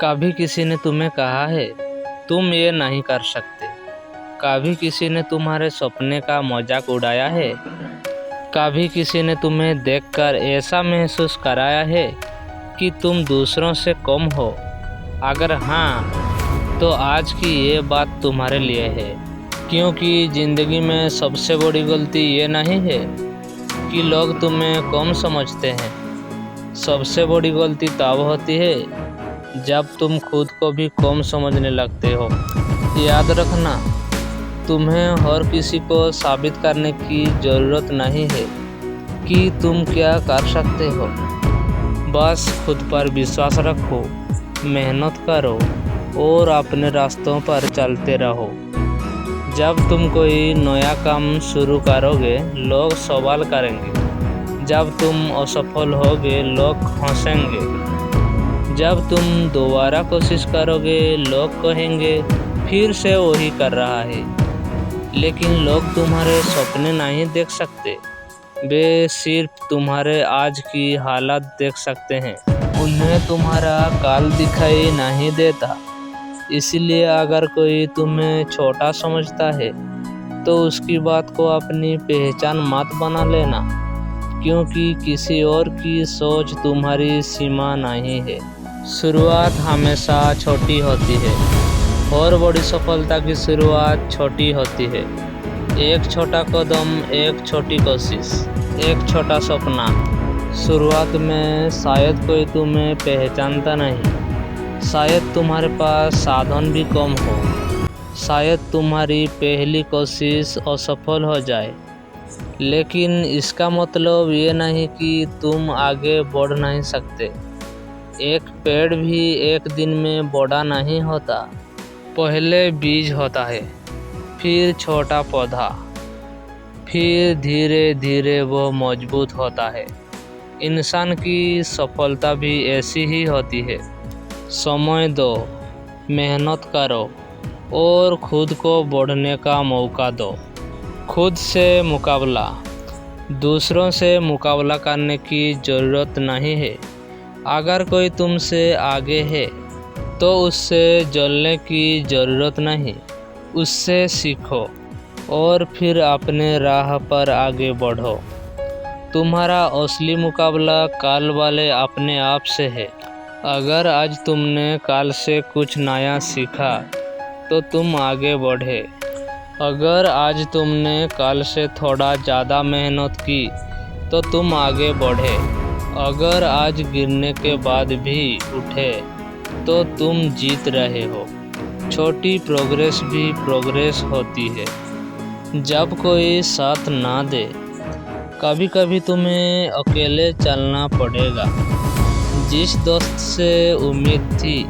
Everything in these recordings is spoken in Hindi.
कभी किसी ने तुम्हें कहा है तुम ये नहीं कर सकते। कभी किसी ने तुम्हारे सपने का मजाक उड़ाया है। कभी किसी ने तुम्हें देखकर ऐसा महसूस कराया है कि तुम दूसरों से कम हो। अगर हाँ, तो आज की ये बात तुम्हारे लिए है, क्योंकि ज़िंदगी में सबसे बड़ी गलती ये नहीं है कि लोग तुम्हें कम समझते हैं। सबसे बड़ी गलती तब होती है जब तुम खुद को भी कम समझने लगते हो। याद रखना, तुम्हें हर किसी को साबित करने की ज़रूरत नहीं है कि तुम क्या कर सकते हो। बस खुद पर विश्वास रखो, मेहनत करो और अपने रास्तों पर चलते रहो। जब तुम कोई नया काम शुरू करोगे, लोग सवाल करेंगे। जब तुम असफल होगे, लोग हंसेंगे। जब तुम दोबारा कोशिश करोगे, लोग कहेंगे फिर से वही कर रहा है। लेकिन लोग तुम्हारे सपने नहीं देख सकते, वे सिर्फ तुम्हारे आज की हालत देख सकते हैं। उन्हें तुम्हारा काल दिखाई नहीं देता। इसलिए अगर कोई तुम्हें छोटा समझता है तो उसकी बात को अपनी पहचान मत बना लेना, क्योंकि किसी और की सोच तुम्हारी सीमा नहीं है। शुरुआत हमेशा छोटी होती है और बड़ी सफलता की शुरुआत छोटी होती है। एक छोटा कदम, एक छोटी कोशिश, एक छोटा सपना। शुरुआत में शायद कोई तुम्हें पहचानता नहीं, शायद तुम्हारे पास साधन भी कम हो, शायद तुम्हारी पहली कोशिश असफल हो जाए। लेकिन इसका मतलब ये नहीं कि तुम आगे बढ़ नहीं सकते। एक पेड़ भी एक दिन में बड़ा नहीं होता। पहले बीज होता है, फिर छोटा पौधा, फिर धीरे धीरे वो मजबूत होता है। इंसान की सफलता भी ऐसी ही होती है। समय दो, मेहनत करो और खुद को बढ़ने का मौका दो। खुद से मुकाबला, दूसरों से मुकाबला करने की ज़रूरत नहीं है। अगर कोई तुमसे आगे है तो उससे जलने की ज़रूरत नहीं, उससे सीखो और फिर अपने राह पर आगे बढ़ो। तुम्हारा असली मुकाबला कल वाले अपने आप से है। अगर आज तुमने कल से कुछ नया सीखा तो तुम आगे बढ़े। अगर आज तुमने कल से थोड़ा ज़्यादा मेहनत की तो तुम आगे बढ़े। अगर आज गिरने के बाद भी उठे तो तुम जीत रहे हो। छोटी प्रोग्रेस भी प्रोग्रेस होती है जब कोई साथ ना दे। कभी कभी तुम्हें अकेले चलना पड़ेगा। जिस दोस्त से उम्मीद थी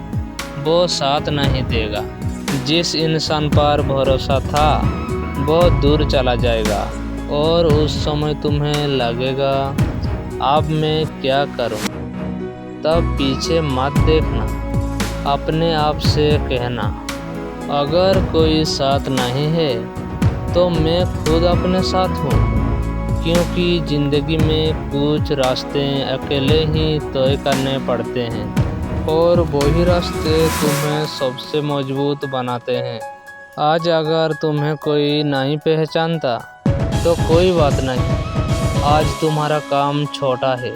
वो साथ नहीं देगा। जिस इंसान पर भरोसा था वो दूर चला जाएगा और उस समय तुम्हें लगेगा अब मैं क्या करूं। तब पीछे मत देखना, अपने आप से कहना, अगर कोई साथ नहीं है तो मैं खुद अपने साथ हूँ। क्योंकि ज़िंदगी में कुछ रास्ते अकेले ही तय करने पड़ते हैं और वही रास्ते तुम्हें सबसे मजबूत बनाते हैं। आज अगर तुम्हें कोई नहीं पहचानता तो कोई बात नहीं। आज तुम्हारा काम छोटा है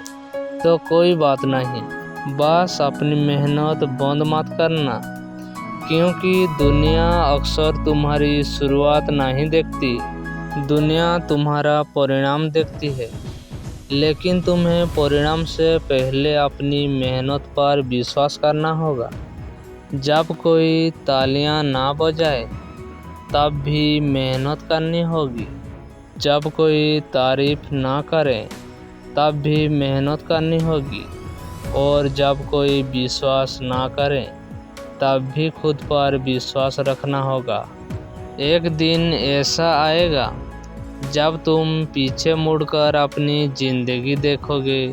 तो कोई बात नहीं। बस अपनी मेहनत बंद मत करना, क्योंकि दुनिया अक्सर तुम्हारी शुरुआत नहीं देखती, दुनिया तुम्हारा परिणाम देखती है। लेकिन तुम्हें परिणाम से पहले अपनी मेहनत पर विश्वास करना होगा। जब कोई तालियां ना बजाए तब भी मेहनत करनी होगी। जब कोई तारीफ ना करे तब भी मेहनत करनी होगी। और जब कोई विश्वास ना करे तब भी खुद पर विश्वास रखना होगा। एक दिन ऐसा आएगा जब तुम पीछे मुड़कर अपनी ज़िंदगी देखोगे,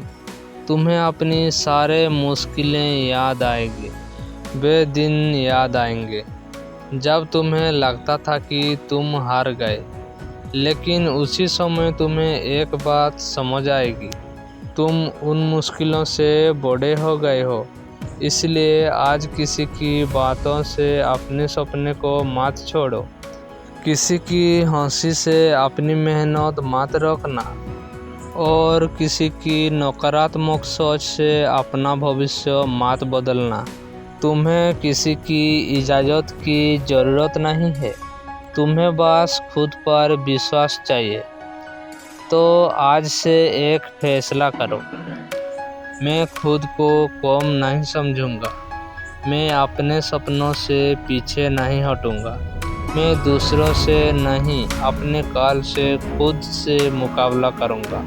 तुम्हें अपनी सारे मुश्किलें याद आएंगी। वे दिन याद आएंगे जब तुम्हें लगता था कि तुम हार गए। लेकिन उसी समय तुम्हें एक बात समझ आएगी, तुम उन मुश्किलों से बड़े हो गए हो इसलिए आज किसी की बातों से अपने सपने को मत छोड़ो, किसी की हंसी से अपनी मेहनत मत रोकना और किसी की नकारात्मक सोच से अपना भविष्य मत बदलना। तुम्हें किसी की इजाज़त की ज़रूरत नहीं है, तुम्हें बस खुद पर विश्वास चाहिए। तो आज से एक फैसला करो, मैं खुद को कम नहीं समझूंगा, मैं अपने सपनों से पीछे नहीं हटूंगा, मैं दूसरों से नहीं अपने कल से खुद से मुकाबला करूंगा।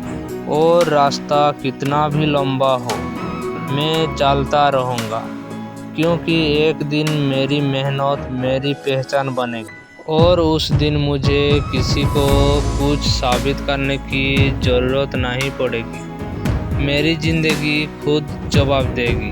और रास्ता कितना भी लंबा हो मैं चलता रहूंगा, क्योंकि एक दिन मेरी मेहनत मेरी पहचान बनेगी और उस दिन मुझे किसी को कुछ साबित करने की ज़रूरत नहीं पड़ेगी। मेरी ज़िंदगी खुद जवाब देगी।